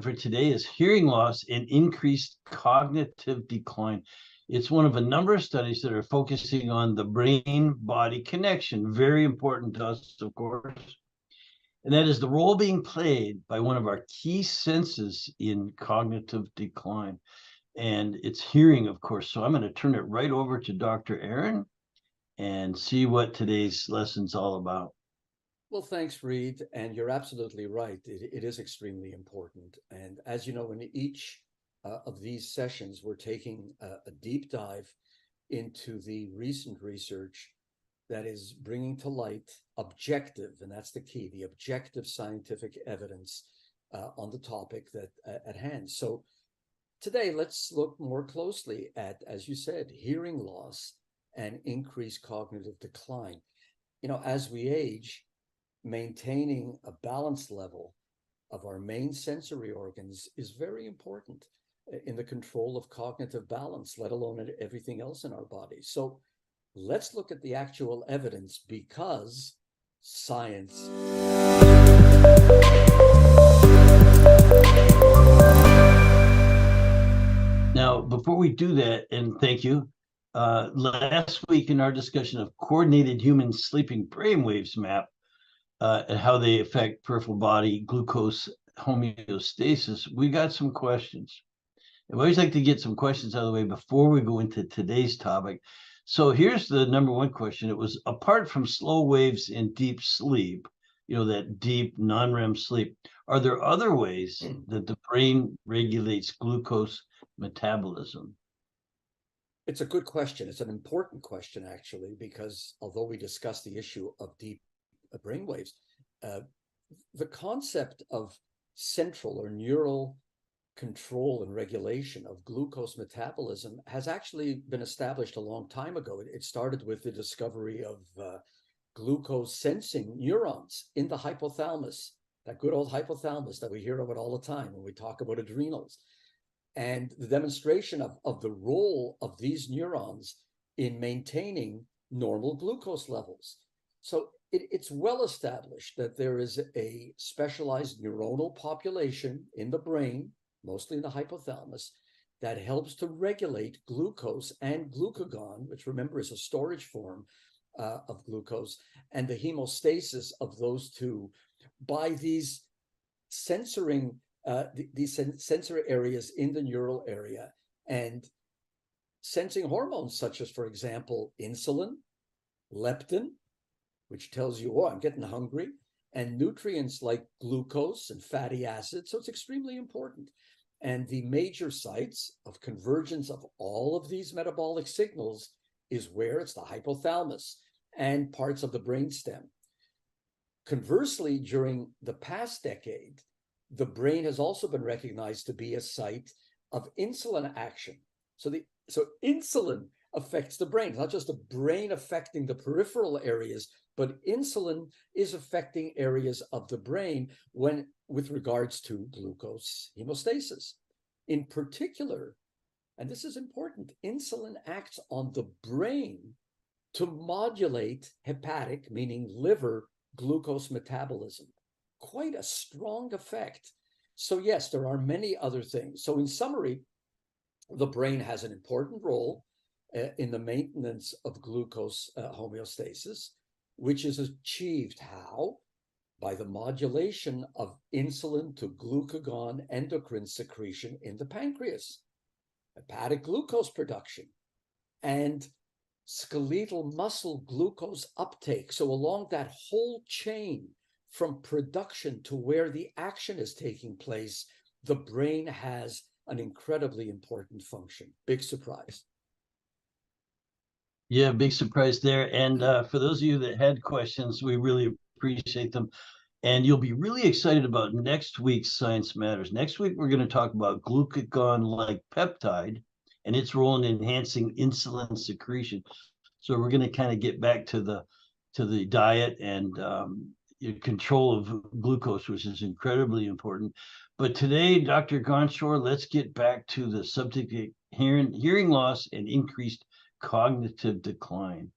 for today is hearing loss and increased cognitive decline. It's one of a number of studies that are focusing on the brain-body connection, very important to us, of course. And that is the role being played by one of our key senses in cognitive decline. And it's hearing, of course. So I'm going to turn it right over to Dr. Aron and see what today's lesson's all about. Well, thanks, Reed. And you're absolutely right. It is extremely important. And as you know, in each of these sessions, we're taking a deep dive into the recent research that is bringing to light objective, and that's the key, the objective scientific evidence on the topic that at hand. So today, let's look more closely at, as you said, hearing loss and increased cognitive decline. You know, as we age, maintaining a balanced level of our main sensory organs is very important in the control of cognitive balance, let alone everything else in our body. So let's look at the actual evidence, because science. Now, before we do that, and thank you, last week in our discussion of coordinated human sleeping brainwaves map, and how they affect peripheral body glucose homeostasis, we got some questions. And we always like to get some questions out of the way before we go into today's topic. So here's the number one question. It was, apart from slow waves in deep sleep, you know, that deep non-REM sleep, are there other ways that the brain regulates glucose metabolism? It's a good question. It's an important question, actually, because although we discussed the issue of deep brainwaves, the concept of central or neural control and regulation of glucose metabolism has actually been established a long time ago. It started with the discovery of glucose sensing neurons in the hypothalamus, that good old hypothalamus that we hear about all the time when we talk about adrenals, and the demonstration of the role of these neurons in maintaining normal glucose levels. So it's well established that there is a specialized neuronal population in the brain, mostly in the hypothalamus, that helps to regulate glucose and glucagon, which, remember, is a storage form of glucose, and the hemostasis of those two by these sensory areas in the neural area, and sensing hormones such as, for example, insulin, leptin, which tells you, oh, I'm getting hungry, and nutrients like glucose and fatty acids. So it's extremely important. And the major sites of convergence of all of these metabolic signals is where it's the hypothalamus and parts of the brainstem. Conversely, during the past decade, the brain has also been recognized to be a site of insulin action. So insulin affects the brain. It's not just the brain affecting the peripheral areas, but insulin is affecting areas of the brain with regards to glucose hemostasis. In particular, and this is important, insulin acts on the brain to modulate hepatic, meaning liver, glucose metabolism. Quite a strong effect. So yes, there are many other things. So in summary, the brain has an important role in the maintenance of glucose homeostasis, which is achieved how? By the modulation of insulin to glucagon endocrine secretion in the pancreas, hepatic glucose production, and skeletal muscle glucose uptake. So along that whole chain, from production to where the action is taking place, the brain has an incredibly important function. Big surprise. Yeah, big surprise there. And for those of you that had questions, we really appreciate them. And you'll be really excited about next week's Science Matters. Next week, we're going to talk about glucagon-like peptide and its role in enhancing insulin secretion. So we're going to kind of get back to the diet and control of glucose, which is incredibly important. But today, Dr. Gonshor, let's get back to the subject of hearing loss and increased cognitive decline.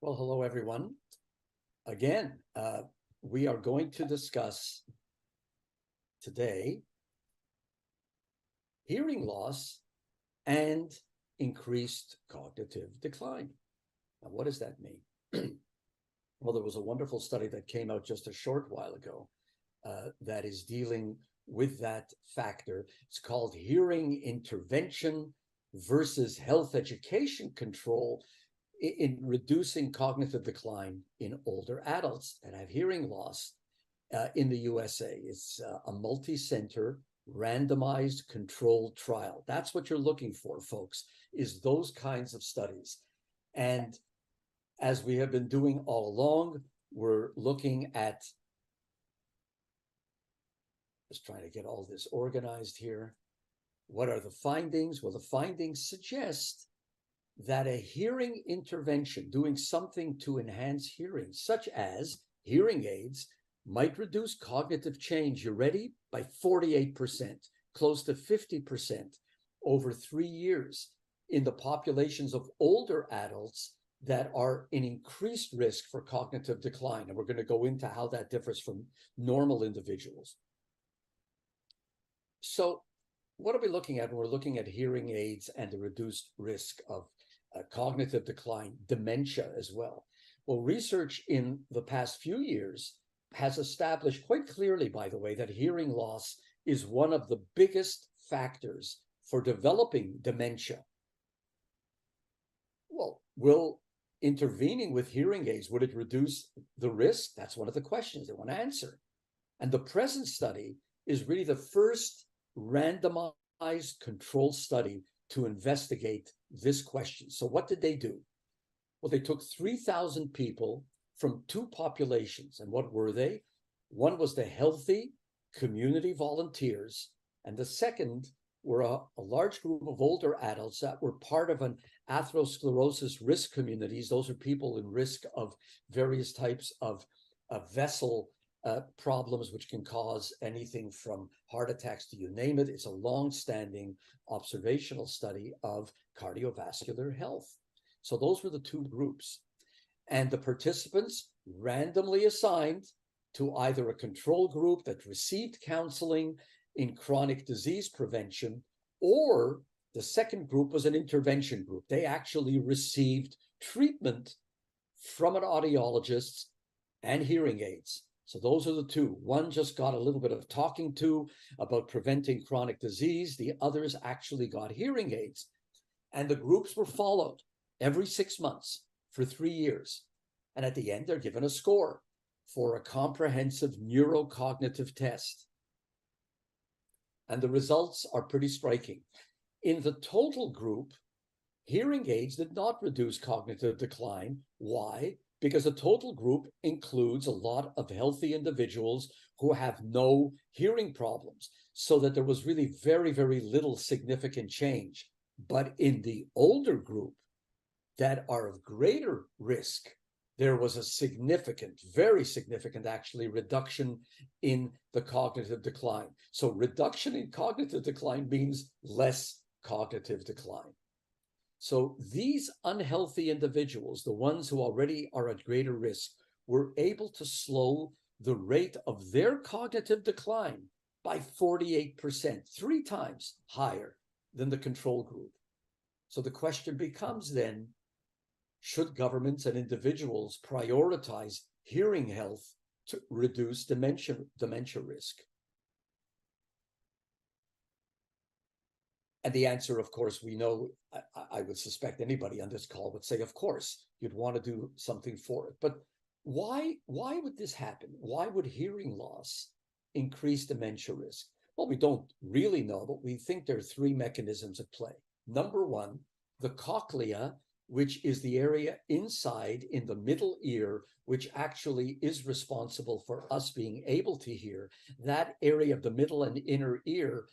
Well, hello, everyone. Again, we are going to discuss today hearing loss and increased cognitive decline. Now, what does that mean? Well, there was a wonderful study that came out just a short while ago that is dealing with that factor. It's called Hearing Intervention versus Health Education Control in reducing cognitive decline in older adults that have hearing loss in the USA. It's a multi-center randomized controlled trial. That's what you're looking for, folks, is those kinds of studies. And as we have been doing all along, we're looking at, just trying to get all this organized here. What are the findings? Well, the findings suggest that a hearing intervention, doing something to enhance hearing, such as hearing aids, might reduce cognitive change, you ready, by 48%, close to 50% over 3 years in the populations of older adults that are in increased risk for cognitive decline. And we're going to go into how that differs from normal individuals. So what are we looking at when we're looking at hearing aids and the reduced risk of cognitive decline, dementia as well? Well, research in the past few years has established quite clearly, by the way, that hearing loss is one of the biggest factors for developing dementia. Well, will intervening with hearing aids, would it reduce the risk? That's one of the questions they want to answer. And the present study is really the first randomized control study to investigate this question. So what did they do? Well, they took 3,000 people from two populations. And what were they? One was the healthy community volunteers, and the second were a large group of older adults that were part of an atherosclerosis risk communities. Those are people in risk of various types of vessel problems, which can cause anything from heart attacks to you name it. It's a long-standing observational study of cardiovascular health. So those were the two groups. And the participants randomly assigned to either a control group that received counseling in chronic disease prevention, or the second group was an intervention group. They actually received treatment from an audiologist and hearing aids. So those are the two. One just got a little bit of talking to about preventing chronic disease. The others actually got hearing aids. And the groups were followed every 6 months for 3 years. And at the end, they're given a score for a comprehensive neurocognitive test. And the results are pretty striking. In the total group, hearing aids did not reduce cognitive decline. Why? Because the total group includes a lot of healthy individuals who have no hearing problems, so that there was really very, very little significant change. But in the older group that are of greater risk, there was a significant, very significant actually, reduction in the cognitive decline. So reduction in cognitive decline means less cognitive decline. So these unhealthy individuals, the ones who already are at greater risk, were able to slow the rate of their cognitive decline by 48%, 3 times higher than the control group. So the question becomes then, should governments and individuals prioritize hearing health to reduce dementia risk? And the answer, of course, we know, I would suspect anybody on this call would say, of course, you'd want to do something for it. But why would this happen? Why would hearing loss increase dementia risk? Well, we don't really know, but we think there are 3 mechanisms at play. Number one, the cochlea, which is the area inside in the middle ear, which actually is responsible for us being able to hear. That area of the middle and inner ear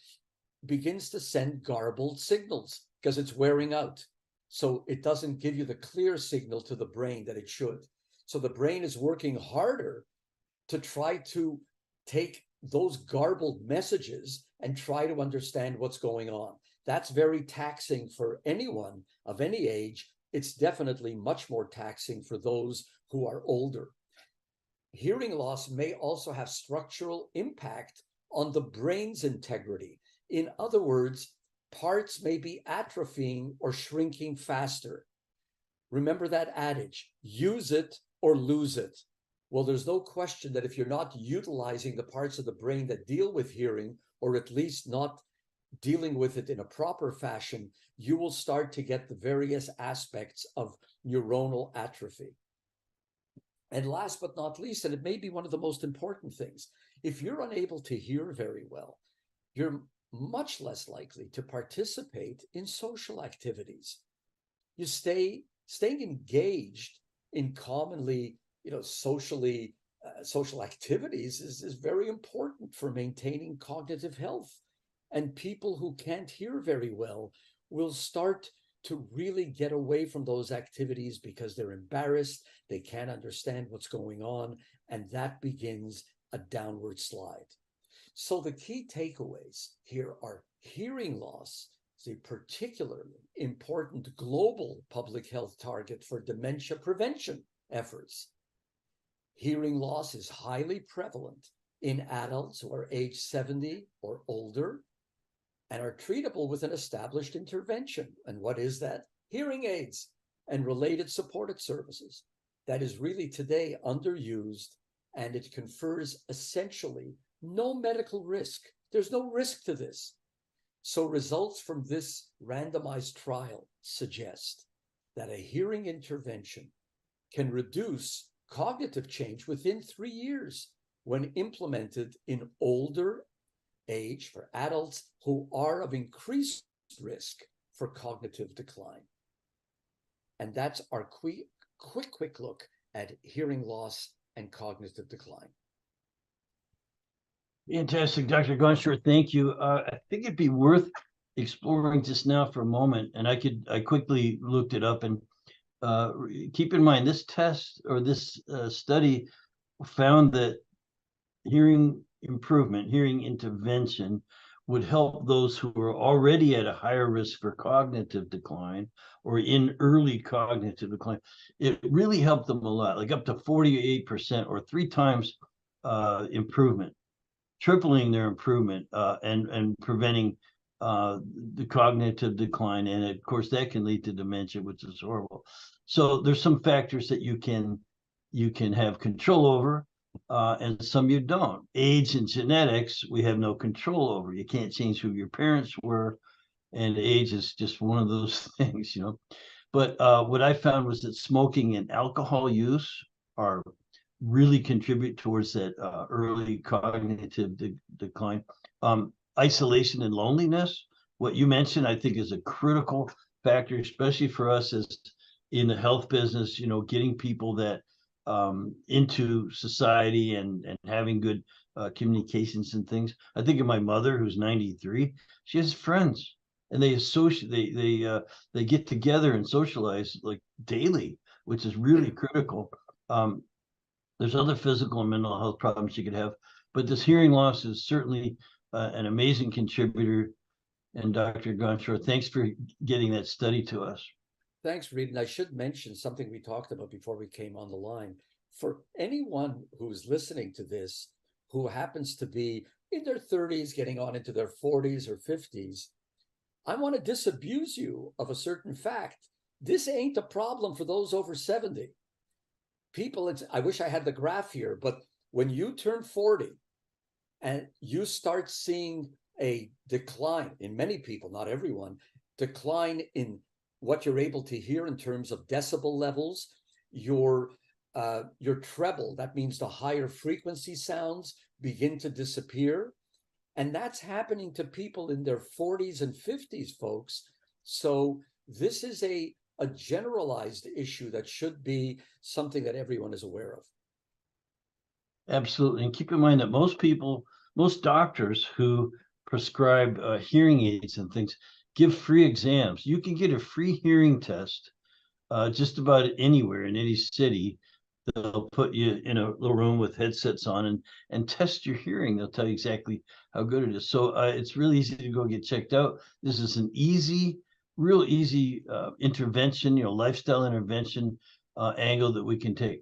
begins to send garbled signals because it's wearing out. So it doesn't give you the clear signal to the brain that it should. So the brain is working harder to try to take those garbled messages and try to understand what's going on. That's very taxing for anyone of any age it's definitely much more taxing for those who are older. Hearing loss may also have structural impact on the brain's integrity. In other words, parts may be atrophying or shrinking faster. Remember that adage, use it or lose it. Well, there's no question that if you're not utilizing the parts of the brain that deal with hearing, or at least not dealing with it in a proper fashion, you will start to get the various aspects of neuronal atrophy. And last but not least, and it may be one of the most important things, if you're unable to hear very well, you're much less likely to participate in social activities. You staying engaged in commonly, social activities is very important for maintaining cognitive health. And people who can't hear very well will start to really get away from those activities because they're embarrassed, they can't understand what's going on, and that begins a downward slide. So the key takeaways here are hearing loss is a particularly important global public health target for dementia prevention efforts. Hearing loss is highly prevalent in adults who are age 70 or older and are treatable with an established intervention. And what is that? Hearing aids and related supportive services. That is really today underused, and it confers essentially no medical risk. There's no risk to this. So results from this randomized trial suggest that a hearing intervention can reduce cognitive change within 3 years when implemented in older age for adults who are of increased risk for cognitive decline. And that's our quick look at hearing loss and cognitive decline. Fantastic, Dr. Gonshor. Thank you. I think it'd be worth exploring just now for a moment, and I quickly looked it up, and keep in mind this test or this study found that hearing improvement, hearing intervention would help those who are already at a higher risk for cognitive decline or in early cognitive decline. It really helped them a lot, like up to 48% or 3 times improvement, tripling their improvement and preventing the cognitive decline. And of course, that can lead to dementia, which is horrible. So there's some factors that you can have control over, and some you don't. Age and genetics, we have no control over. You can't change who your parents were, and age is just one of those things, But what I found was that smoking and alcohol use are really contribute towards that early cognitive decline. Isolation and loneliness, what you mentioned, I think is a critical factor, especially for us as in the health business, getting people that into society and having good communications and things. I think of my mother, who's 93. She has friends, and they associate, they get together and socialize like daily, which is really critical. There's other physical and mental health problems you could have, but this hearing loss is certainly an amazing contributor. And Dr. Gonshor, thanks for getting that study to us. Thanks, Reed. And I should mention something we talked about before we came on the line. For anyone who's listening to this, who happens to be in their 30s, getting on into their 40s or 50s, I want to disabuse you of a certain fact. This ain't a problem for those over 70. People, I wish I had the graph here, but when you turn 40 and you start seeing a decline in many people, not everyone, decline in what you're able to hear in terms of decibel levels, your treble, that means the higher frequency sounds begin to disappear. And that's happening to people in their 40s and 50s, folks. So this is a generalized issue that should be something that everyone is aware of. Absolutely. And keep in mind that most doctors who prescribe hearing aids and things give free exams. You can get a free hearing test just about anywhere in any city. They'll put you in a little room with headsets on and test your hearing. They'll tell you exactly how good it is. So it's really easy to go get checked out. This is an easy real easy intervention, lifestyle intervention angle that we can take.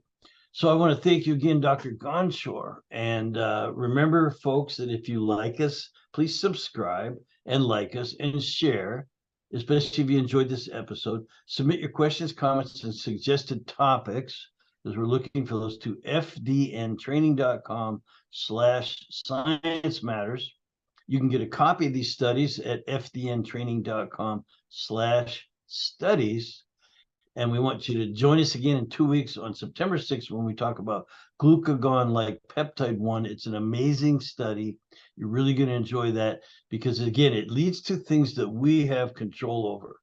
So I want to thank you again, Dr. Gonshor. And remember, folks, that if you like us, please subscribe and like us and share, especially if you enjoyed this episode. Submit your questions, comments, and suggested topics, because we're looking for those to fdntraining.com/science matters. You can get a copy of these studies at fdntraining.com/studies. And we want you to join us again in 2 weeks on September 6th when we talk about glucagon-like peptide 1. It's an amazing study. You're really going to enjoy that because, again, it leads to things that we have control over.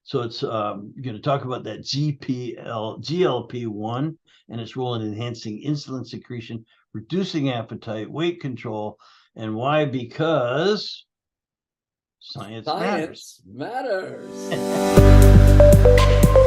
So it's going to talk about that GLP-1 and its role in enhancing insulin secretion, reducing appetite, weight control, and why? Because science matters. Science matters.